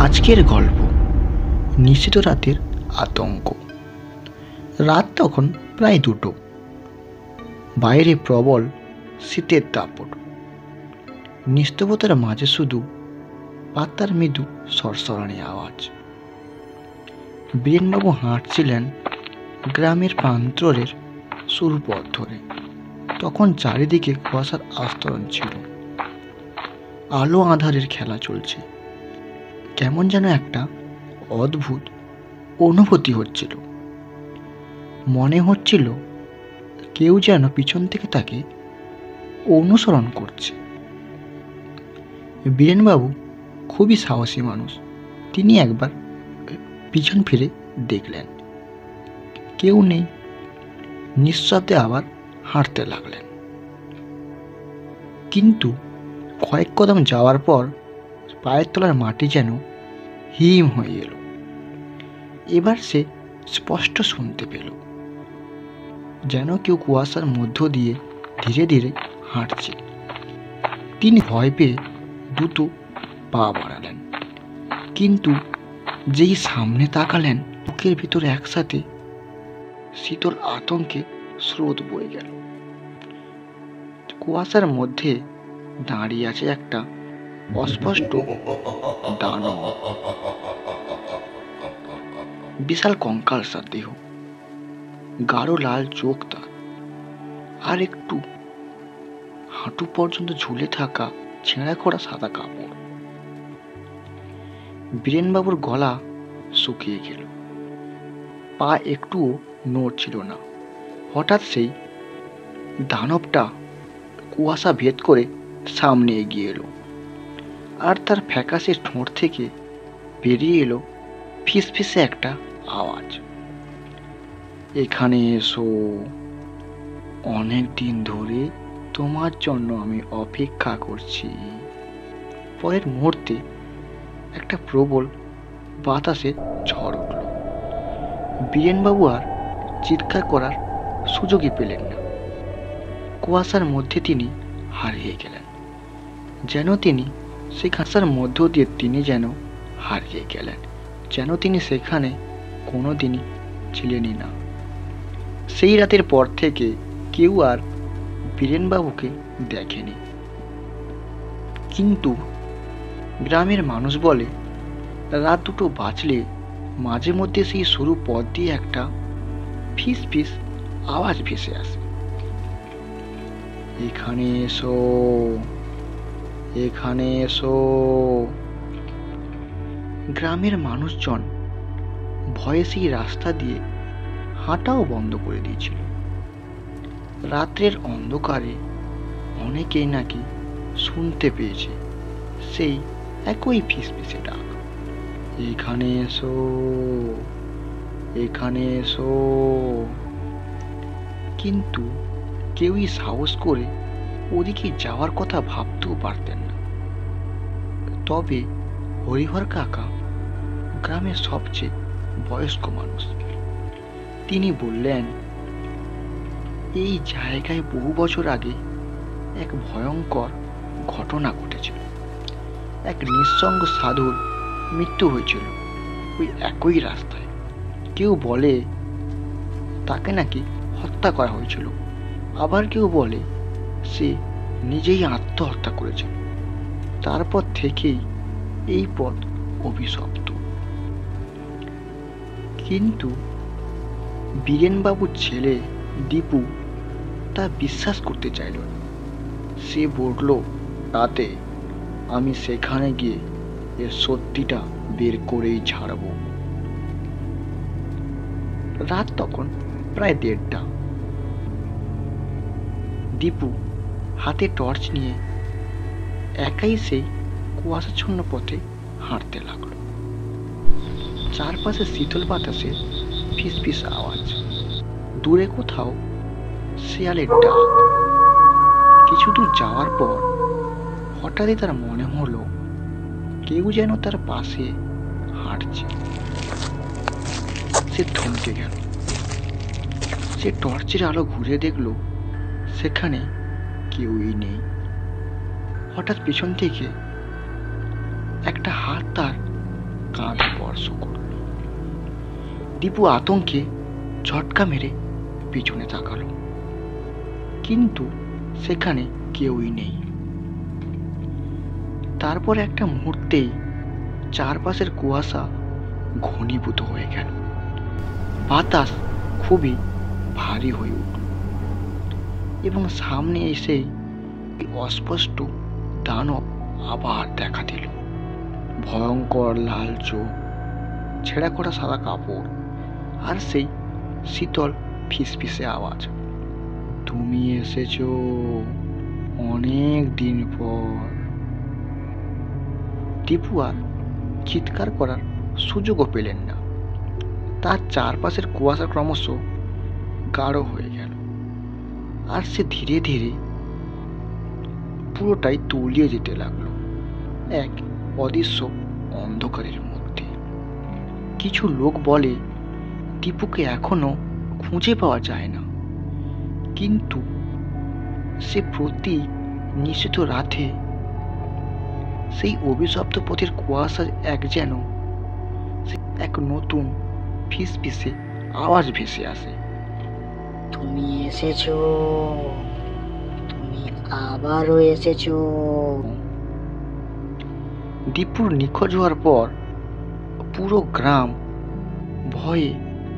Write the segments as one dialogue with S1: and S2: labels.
S1: আজকের গল্প নিশ্চিত রাতের আতঙ্ক। রাত তখন প্রায় 2টো। বাইরে প্রবল শীতের দাপট। নিস্তব্ধতার মাঝে শুধু পাতার মৃদু সরসরানি আওয়াজ। বীরেনবাবু হাঁটছিলেন গ্রামের প্রান্তরের সরু পথ ধরে। তখন চারিদিকে কুয়াশার আস্তরণ ছিল। আলো আঁধারের খেলা চলছে। কেমন যেন একটা অদ্ভুত অনুভূতি হচ্ছিল। মনে হচ্ছিল কেউ যেন পিছন থেকে তাকে অনুসরণ করছে। বীরেনবাবু খুবই সাহসী মানুষ। তিনি একবার পিছন ফিরে দেখলেন, কেউ নেই। নিঃশব্দে আবার হাঁটতে লাগলেন। কিন্তু কয়েক কদম যাওয়ার পর পায়ের তলার মাটি যেন হিম হয়ে এলো। এবার সে স্পষ্ট শুনতে পেল যেন কেউ কুয়াশার মধ্য দিয়ে ধীরে ধীরে হাঁটছে। তিনি ভয় পেয়ে দ্রুত পা বাড়ালেন। কিন্তু যেই সামনে তাকালেন, বুকের ভিতরে একসাথে শীতল আতঙ্কে স্রোত বয়ে গেল। কুয়াশার মধ্যে দাঁড়িয়ে আছে একটা অস্পষ্ট দানব। বিশাল কঙ্কালসার দেহ, গাঢ় লাল চোখ তার, আর একটু হাঁটু পর্যন্ত ঝুলে থাকা ছেঁড়া করা সাদা কাপড়। বীরেনবাবুর গলা শুকিয়ে গেল, পা একটুও নড়ছিল না। হঠাৎ সেই দানবটা কুয়াশা ভেদ করে সামনে এগিয়ে এলো, আর তার ফ্যাকাশে ঠোঁট থেকে বেরিয়ে এলো ফিসফিসে একটা আওয়াজ। এখানে এসো, অনেক দিন ধরে তোমার জন্য আমি অপেক্ষা করছি। পরের মুহূর্তে একটা প্রবল বাতাসে ঝড় উঠল। বীরেনবাবু আর চিৎকার করার সুযোগই পেলেন না। কুয়াশার মধ্যে তিনি হারিয়ে গেলেন। যেন তিনি সেই কুয়াশার মধ্য দিয়ে তিনি যেন হারিয়ে গেলেন, যেন তিনি সেখানে কোনোদিনই ছিলেনই না। সেই রাতের পর থেকে কেউ আর বীরেনবাবুকে দেখেনি। কিন্তু গ্রামের মানুষ বলে, রাত 2টো বাজলে মাঝে মধ্যে সেই সরু পথ দিয়ে একটা ফিস ফিস আওয়াজ ভেসে আসে। এখানে এসো, এখানে এসো। গ্রামের মানুষজন ভয়ে সেই রাস্তা দিয়ে হাঁটাও বন্ধ করে দিয়েছিল। রাত্রের অন্ধকারে অনেকেই নাকি শুনতে পেয়েছে সেই একই ফিসফিসে ডাক, এখানে এসো, এখানে এসো। কিন্তু কেউই সাহস করে ওদিকে যাওয়ার কথা ভাবতেও পারতেন না। তবে হরিহর কাকা গ্রামের সবচেয়ে বয়স্ক মানুষ। তিনি বললেন, এই জায়গায় বহু বছর আগে এক ভয়ঙ্কর ঘটনা ঘটেছিল। এক নিঃসঙ্গ সাধুর মৃত্যু হয়েছিল ওই একই রাস্তায়। কেউ বলে তাকে নাকি হত্যা করা হয়েছিল, আবার কেউ বলে সে নিজেই আত্মহত্যা করেছিল। তারপর থেকেই এই পথ অভিশপ্ত। কিন্তু বীরেনবাবুর ছেলে দীপু তা বিশ্বাস করতে চাইল না। সে বলল, রাতে আমি সেখানে গিয়ে এর সত্যিটা বের করেই ছাড়ব। রাত তখন প্রায় 1:30। দীপু হাতে টর্চ নিয়ে একাই সেই কুয়াশাচ্ছন্ন পথে হাঁটতে লাগলো। চারপাশে শীতল বাতাসে ফিসফিস আওয়াজ, দূরে কোথাও শেয়ালের ডাক। কিছু দূর যাওয়ার পর হঠাৎই তার মনে হলো কেউ যেন তার পাশে হাঁটছে। সে থমকে গেল। সে টর্চের আলো ঘুরে দেখলো সেখানে কেউই নেই। হঠাৎ পেছন থেকে একটা হাত তার স্পর্শ করল। দীপু আতঙ্কে ঝটকা মেরে পিছনে তাকালো, কিন্তু সেখানে কেউই নেই। তারপর একটা মুহূর্তেই চারপাশের কুয়াশা ঘনীভূত হয়ে গেল। বাতাস খুবই ভারী হয়ে উঠল এবং সামনে এসেই অস্পষ্ট দানব আবার দেখা দিল। ভয়ঙ্কর লাল চোখ, ছেঁড়া করা সাদা কাপড়, আর সেই শীতল ফিসফিসে আওয়াজ, তুমি এসেছো অনেক দিন পর। দীপু আর চিৎকার করার সুযোগও পেলেন না। তার চারপাশের কুয়াশা ক্রমশ গাঢ় হয়ে গেল, আর সে ধীরে ধীরে পুরোটাই তলিয়ে যেতে লাগলো এক অদৃশ্য অন্ধকারের মধ্যে। কিছু লোক বলে দীপুকে এখনো খুঁজে পাওয়া যায় না, কিন্তু সে প্রতি নিষিদ্ধ রাতে সেই অভিশপ্ত পথের কুয়াশা এক নতুন ফিসফিসে আওয়াজ ভেসে আসে,
S2: তুমি এসেছো, তুমি আবারও এসেছো।
S1: দীপুর নিখোঁজ হওয়ার পর পুরো গ্রাম ভয়ে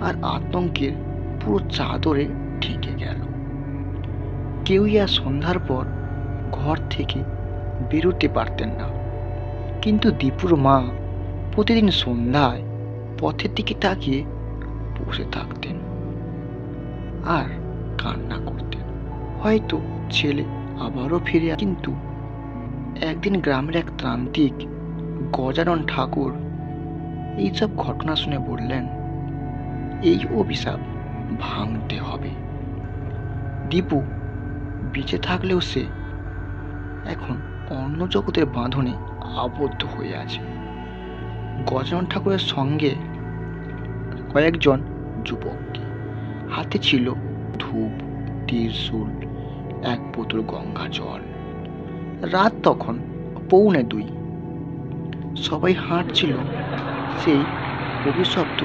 S1: আর আতঙ্কের পুরো চাদরে ঢেকে গেল। কেউই আর সন্ধ্যার পর ঘর থেকে বেরোতে পারতেন না, কিন্তু দীপুর মা প্রতিদিন সন্ধ্যায় পথের দিকে তাকিয়ে বসে থাকতেন আর কান্না করতেন, হয়তো ছেলে আবারও ফিরে। কিন্তু একদিন গ্রামের এক ত্রান্তিক গজানন ঠাকুর এইসব ঘটনা শুনে বললেন, এই অভিশাপ ভাঙতে হবে। দীপু বেঁচে থাকলেও সে এখন অন্য জগতের বাঁধনে আবদ্ধ হয়ে আছে। গজানন ঠাকুরের সঙ্গে কয়েকজন যুবক, হাতে ছিল ধূপ, ত্রিশূল, এক বোতল গঙ্গা জল। রাত তখন 1:45। সবাই হাঁটছিল সেই অভিশপ্ত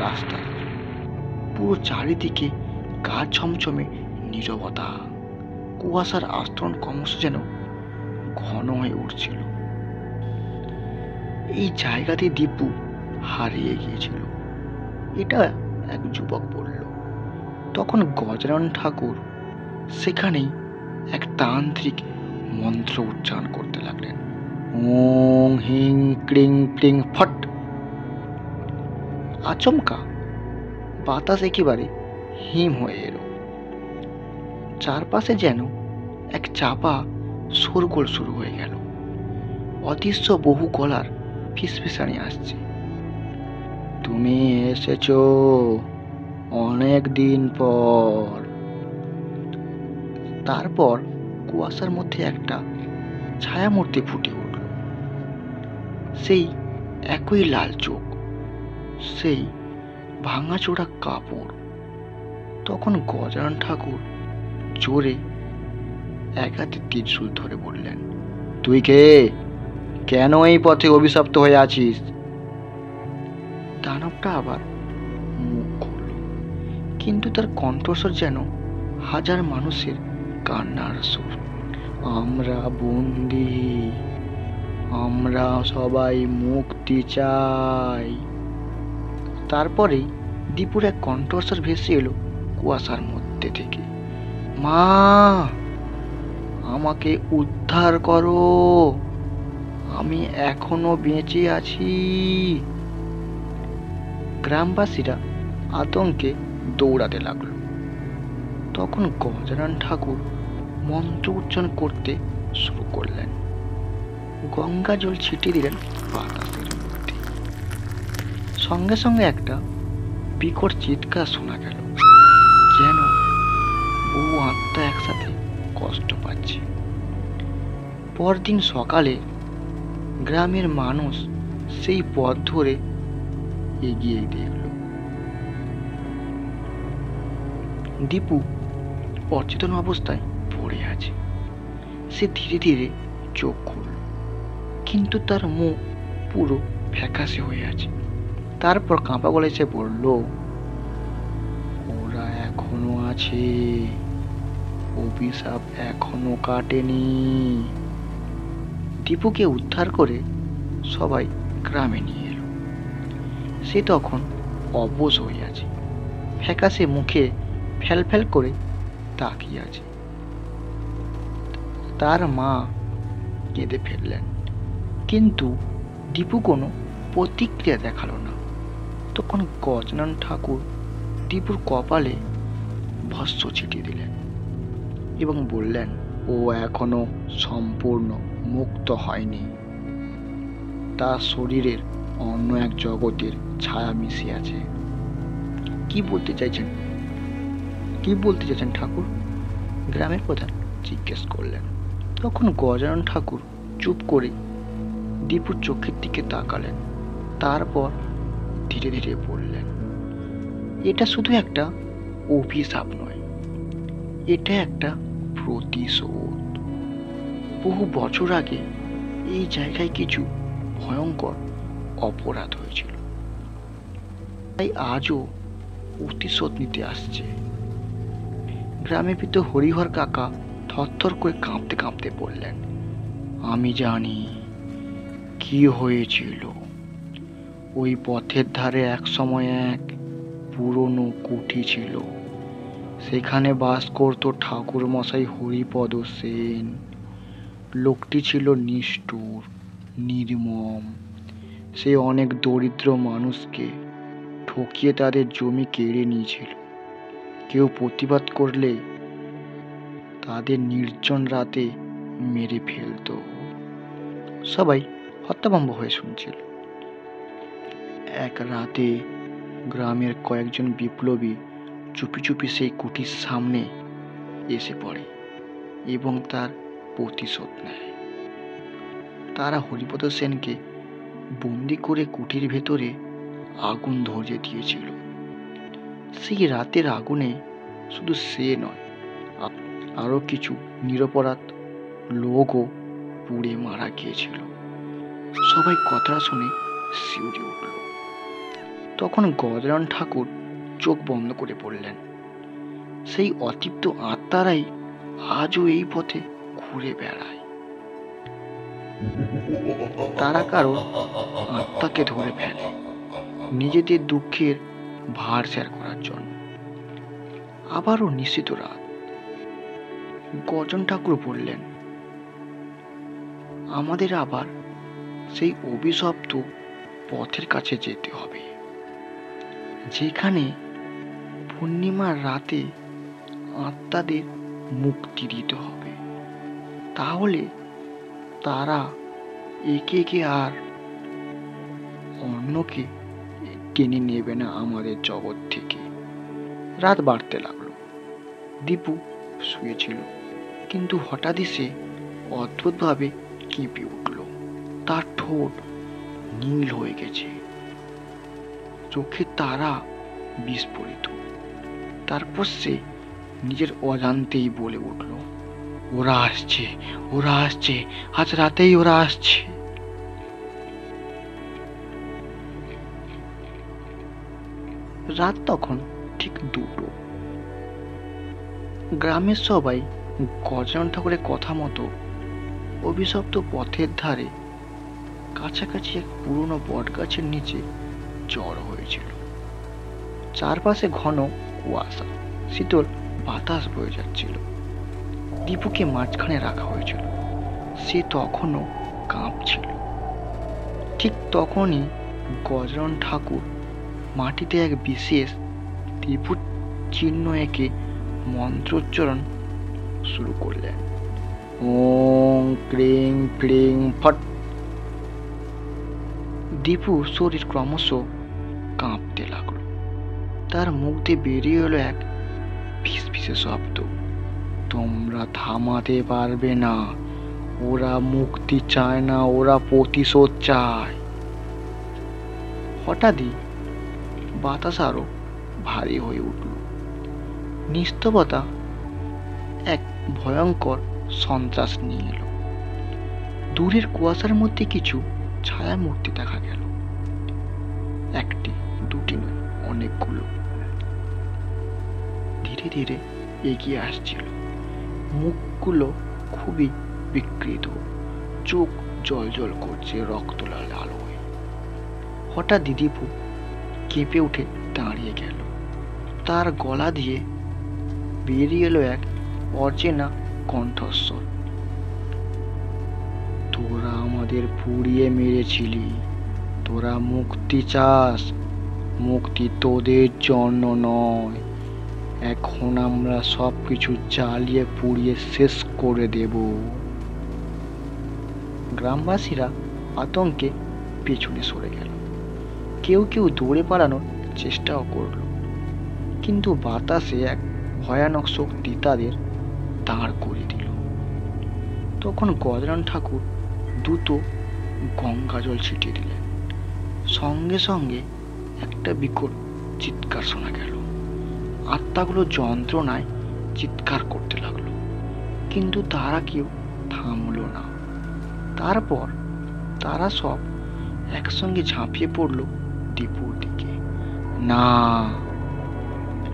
S1: রাস্তা। পুরো চারিদিকে গা ছমছমে নীরবতা, কুয়াশার আস্তরণ ক্রমশ যেন ঘন হয়ে উঠছিল। এই জায়গাতে দীপু হারিয়ে গিয়েছিল, এটা এক যুবক বলল। তখন গজানন ঠাকুর সেখানেই এক তান্ত্রিক মন্ত্র উচ্চারণ করতে লাগলেন, ওং হিং ক্রিং প্রিং ফট। আচমকা বাতাস একেবারে হিম হয়ে এলো। চারপাশে যেন এক চাপা শোরগোল শুরু হয়ে গেল। অদৃশ্য বহু গলার ফিসফিসানি আসছে, তুমি এসেছো অনেক দিন পর। তারপর কুয়াশার মধ্যে একটা ছায়ামূর্তি ফুটে উঠল। সেই একই লাল চোখ, সেই ভাঙাচোরা কাপড়। তখন গজানন ঠাকুর জোরে এক হাতে ত্রিশূল ধরে বললেন, তুই কে? কেন এই পথে অভিশপ্ত হয়ে আছিস? দানবটা আবার মুখ খুলল, কিন্তু তার কণ্ঠস্বর যেন হাজার মানুষের কান্নার সুর। আমরা বন্দী, আমরা সবাই মুক্তি চাই। তারপরেই দীপুর এক কণ্ঠস্বর ভেসে এলো কুয়াশার মধ্যে থেকে, মা, আমাকে উদ্ধার করো, আমি এখনো বেঁচে আছি। গ্রামবাসীরা আতঙ্কে দৌড়াতে লাগলো। তখন গজানন ঠাকুর মন্ত্র উচ্চারণ করতে শুরু করলেন। গঙ্গা জল ছিটিয়ে দিলেন বাতাসের মধ্যে। সঙ্গে সঙ্গে একটা বিকট চিৎকার শোনা গেল, যেন বহু আত্মা একসাথে কষ্ট পাচ্ছে। পরদিন সকালে গ্রামের মানুষ সেই পথ ধরে এগিয়ে দেখল দীপু অচেতন অবস্থায় পড়ে আছে। সে ধীরে ধীরে চোখ খুলল, কিন্তু তার মুখ পুরো ফ্যাকাশে হয়ে আছে। তারপর কাঁপা গলায় সে বলল, ওরা এখনো আছে, অভিশাপ এখনো কাটেনি। দীপুকে উদ্ধার করে সবাই গ্রামে নিয়ে এলো। সে তখন অবশ হয়ে আছে, ফ্যাকাশে মুখে ফ্যাল ফ্যাল করে তাকিয়ে আছে। তার মা কেঁদে ফেললেন, কিন্তু দীপু কোনো প্রতিক্রিয়া দেখালো না। তখন গজানন ঠাকুর দীপুর কপালে ভস্ম ছিটিয়ে দিলেন এবং বললেন, ও এখনো সম্পূর্ণ মুক্ত হয়নি। তার শরীরের অন্য এক জগতের ছায়া মিশে আছে। কি বলতে চাইছেন ঠাকুর? গ্রামের প্রধান জিজ্ঞেস করলেন। তখন গজানন ঠাকুর চুপ করে দীপুর চোখের দিকে তাকালেন, তারপর ধীরে ধীরে বললেন, এটা শুধু একটা অভিশাপ নয়, এটা একটা প্রতিশোধ। বহু বছর আগে এই জায়গায় কিছু ভয়ঙ্কর অপরাধ হয়েছিল, তাই আজও প্রতিশোধ নিতে আসছে। গ্রামে পিত হরিহর কাকা থরথর করে কাঁপতে কাঁপতে বললেন, আমি জানি কি হয়েছিল। ওই পথের ধারে এক সময় এক পুরনো কুঠি ছিল। সেখানে বাস করত ঠাকুর মশাই হরিপদ সেন। লোকটি ছিল নিষ্ঠুর, নির্মম। সে অনেক দরিদ্র মানুষকে ঠকিয়ে তাদের জমি কেড়ে নিয়েছিল। কেউ প্রতিবাদ করলে তাদের নির্জন রাতে মেরে ফেলত। সবাই হতভম্ব হয়ে শুনছিল। এক রাতে গ্রামের কয়েকজন বিপ্লবী চুপি চুপি সেই কুঠির সামনে এসে পড়ে এবং তার প্রতিশোধ নেয়। তারা হরিপদ সেনকে বন্দি করে কুঠির ভেতরে আগুন ধরিয়ে দিয়েছিল। সেই রাতের আগুনে শুধু সে নয়, আরো কিছু নিরপরাধ লোকও পুড়ে মারা গিয়েছিল। সবাই কথা শুনে শিউরে উঠল। তখন গজানন ঠাকুর চোখ বন্ধ করে পড়লেন, সেই অতৃপ্ত আত্মারাই আজও এই পথে ঘুরে বেড়ায়। তারা কারো আত্মাকে ধরে ফেলে নিজেদের দুঃখের ভার শেয়ার করার জন্য। আবারও নিশ্চিত রাত। গজন ঠাকুর বললেন, আমাদের আবার সেই অভিশপ্ত পথের কাছে যেতে হবে, যেখানে পূর্ণিমার রাতে আত্মাদের মুক্তি দিতে হবে। তাহলে তারা একে একে আর অন্যকে টেনে নেবে না আমাদের জগৎ থেকে। রাত বাড়তে লাগলো। দীপু শুয়েছিল, কিন্তু হঠাৎই সে অদ্ভুতভাবে কেঁপে উঠল। তার ঠোঁট নীল হয়ে গেছে, চোখের তারা বিস্ফোরিত। তারপর সে নিজের অজান্তেই বলে উঠল, ওরা আসছে, ওরা আসছে, আজ রাতেই ওরা আসছে। রাত তখন ঠিক 2টো। গ্রামের সবাই গজানন ঠাকুরের কথা মতো অভিশপ্ত পথের ধারে কাছাকাছি এক পুরনো বট গাছের নিচে জড়ো হয়েছিল। চারপাশে ঘন কুয়াশা, শীতল বাতাস বয়ে যাচ্ছিল। দীপুকে মাঝখানে রাখা হয়েছিল। সে তখনও কাঁপছিল। ঠিক তখনই গজানন ঠাকুর মাটিতে এক বিশেষ ত্রিভুজ চিহ্ন এঁকে মন্ত্রোচ্চারণ শুরু করলেন। ওং ক্রিং ক্রিং ফট। দীপুর শরীর ক্রমশ কাঁপতে লাগলো। তার মুখ দিয়ে বেরিয়ে এলো এক ফিসফিসে শব্দ, তোমরা থামাতে পারবে না। ওরা মুক্তি চায় না, ওরা প্রতিশোধ চায়। হঠাৎই বাতাস আরো ভারী হয়ে উঠল। নিস্তবতা এক ভয়ঙ্কর সন্ত্রাস নিয়ে এলো। দূরের কুয়াশার মধ্যে কিছু ছায়া মূর্তি দেখা গেল। একটি দুটি নয়, অনেকগুলো। ধীরে ধীরে এগিয়ে আসছিল। মুখগুলো খুবই বিকৃত, চোখ জল জল করছে রক্ত লাল আলোয়। হঠাৎ দিদিপু কেঁপে উঠে দাঁড়িয়ে গেল। তার গলা দিয়ে বেরিয়ে এলো এক অচেনা কণ্ঠস্বর। তোরা আমাদের পুড়িয়ে মেরেছিলি, তোরা মুক্তি চাস, মুক্তি তোদের জন্য নয়। এখন আমরা সবকিছু জ্বালিয়ে পুড়িয়ে শেষ করে দেব। গ্রামবাসীরা আতঙ্কে পেছনে সরে গেল। কেউ কেউ দৌড়ে পালানোর চেষ্টাও করল, কিন্তু বাতাসে এক ভয়ানক শক্তি তাদের দাঁড় করিয়ে দিল। তখন গজানন ঠাকুর দ্রুত গঙ্গা জল ছিটিয়ে দিলেন। সঙ্গে সঙ্গে একটা বিকট চিৎকার শোনা গেল। আত্মাগুলো যন্ত্রণায় চিৎকার করতে লাগলো, কিন্তু তারা কেউ থামলো না। তারপর তারা সব একসঙ্গে ঝাঁপিয়ে পড়ল দীপুর দিকে। না,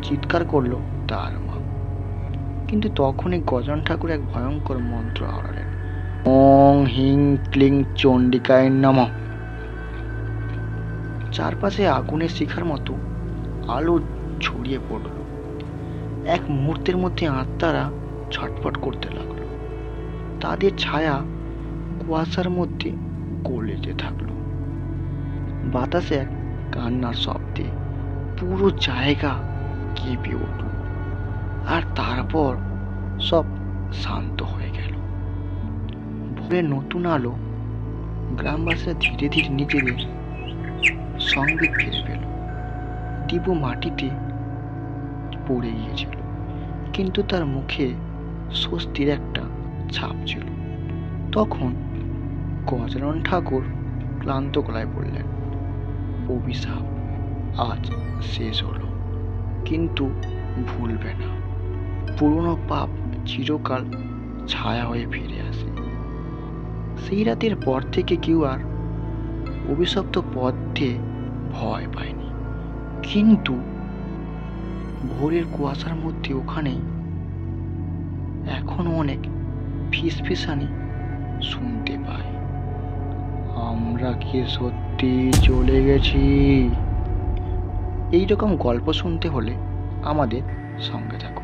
S1: চিৎকার করলো তার মা। কিন্তু তখনই গজানন ঠাকুর এক ভয়ঙ্কর মন্ত্র আওড়ালেন। ওং হিং ক্লিং চণ্ডিকায় নমঃ। চারপাশে আগুনের শিখার মতো আলো ছড়িয়ে পড়ল। এক মুহূর্তের মধ্যে আত্মারা ছটফট করতে লাগলো। তাদের ছায়া কুয়াশার মধ্যে গলে যেতে থাকলো। বাতাসে এক কান্নার শব্দে পুরো জায়গা কেঁপে উঠল। আর তারপর সব শান্ত হয়ে গেল। ভোরের নতুন আলো গ্রামবাসীরা ধীরে ধীরে নিজেদের সঙ্গে ফিরে পেল। দীপু মাটিতে পড়ে গিয়েছিল, কিন্তু তার মুখে স্বস্তির একটা ছাপ ছিল। তখন গজানন ঠাকুর ক্লান্ত গলায় বললেন, অভিশাপ আজ শেষ হলো, কিন্তু ভুলবে না, পুরনো পাপ চিরকাল ছায়া হয়ে ফিরে আসে। সেই রাতের পর থেকে কেউ আর অভিশপ্ত পথে ভয় পায়নি। কিন্তু ভোরের কুয়াশার মধ্যে ওখানেই এখনো অনেক ফিসফিসানি শুনতে পায়। আমরা কি সত্যি চলে গেছি? এইরকম গল্প শুনতে হলে আমাদের সঙ্গে থাকুন।